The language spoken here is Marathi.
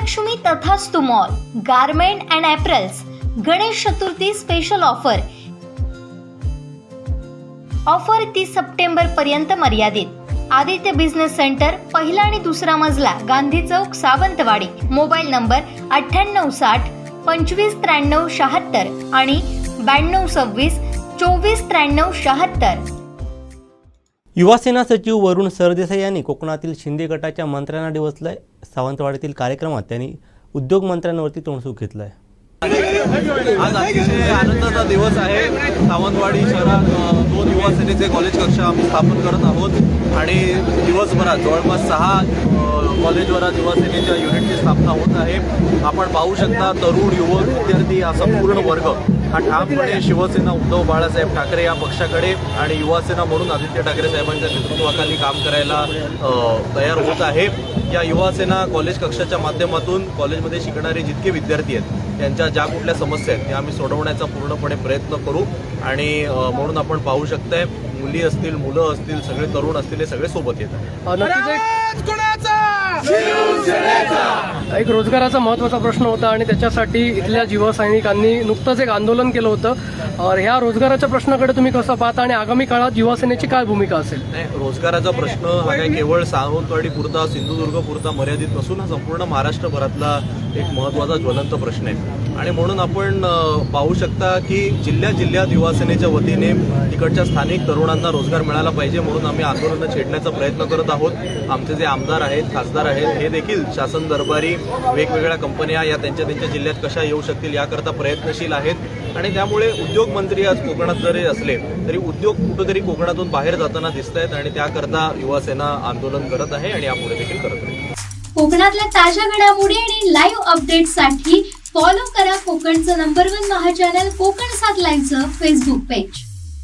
Mahalakshmi Tathastu mall garment and apparels Ganesh Chaturthi special offer 30 सप्टेंबर पर्यंत मर्यादित। आदित्य बिझनेस सेंटर, पहिला आणि दुसरा मजला, गांधी चौक, सावंतवाडी। मोबाईल नंबर 9860 2593 76 आणि 9226 2493 76। युवासेना सचिव वरुण सरदेसाई यांनी कोकणातील शिंदे गटाच्या मंत्र्यांना डिवचलंय। सावंतवाडीतील कार्यक्रमात त्यांनी उद्योग मंत्र्यांवरती तोंडसूक घेतलंय। आज अतिशय आनंदाचा दिवस आहे। सावंतवाडी शहरात 2 युवा सेनेचे कॉलेज कक्ष आम्ही स्थापन करत आहोत आणि दिवसभरात जवळपास 6 कॉलेजवर युवा सेनेच्या युनिटची स्थापना होत आहे। आपण पाहू शकता तरुण युवक विद्यार्थी हा संपूर्ण वर्ग हा ठामपणे शिवसेना उद्धव बाळासाहेब ठाकरे या पक्षाकडे आणि युवासेना म्हणून आदित्य ठाकरे साहेबांच्या नेतृत्वाखाली काम करायला तयार होत आहे। या युवासेना कॉलेज कक्षाच्या माध्यमातून कॉलेजमध्ये शिकणारे जितके विद्यार्थी आहेत त्यांच्या ज्या कुठल्या समस्या आहेत त्या आम्ही सोडवण्याचा पूर्णपणे प्रयत्न करू आणि म्हणून आपण पाहू शकताय मुली असतील, मुलं असतील, सगळे तरुण असतील, हे सगळे सोबत येतात। एक रोजगाराचा महत्त्वाचा प्रश्न होता आणि त्याच्यासाठी इथल्या युवासैनिकांनी नुकतंच एक आंदोलन केलं होतं। ह्या रोजगाराच्या प्रश्नाकडे तुम्ही कसं पाहता आणि आगामी काळात युवासेनेची काय भूमिका असेल? नाही, रोजगाराचा प्रश्न हा काही केवळ सावंतवाडी पुरता, सिंधुदुर्ग पुरता मर्यादित नसून हा संपूर्ण महाराष्ट्रभरातला एक महत्त्वाचा ज्वलंत प्रश्न आहे आणि म्हणून आपण पाहू शकता की जिल्ह्यात युवासेनेच्या वतीने तिकडच्या स्थानिक तरुणांना रोजगार मिळाला पाहिजे म्हणून आम्ही आंदोलनं छेडण्याचा प्रयत्न करत आहोत। आमचे जे आमदार आहेत, खासदार आहेत, हे देखील शासन दरबारी वेगवेगळ्या कंपन्या या त्यांच्या जिल्ह्यात कशा येऊ शकतील याकरता प्रयत्नशील आहेत आणि त्यामुळे उद्योग मंत्री आज कोकणात जरी असले तरी उद्योग कुठेतरी कोकणातून बाहेर जाताना दिसत आहेत आणि त्याकरता युवासेना आंदोलन करत आहे आणि यापुढे देखील करत राहील। कोकणातल्या ताज्या घडामोडी आणि लाईव्ह अपडेट्ससाठी फॉलो करा कोकणचं नंबर 1 महा चॅनल कोकण 7 लाईव्हचं फेसबुक पेज।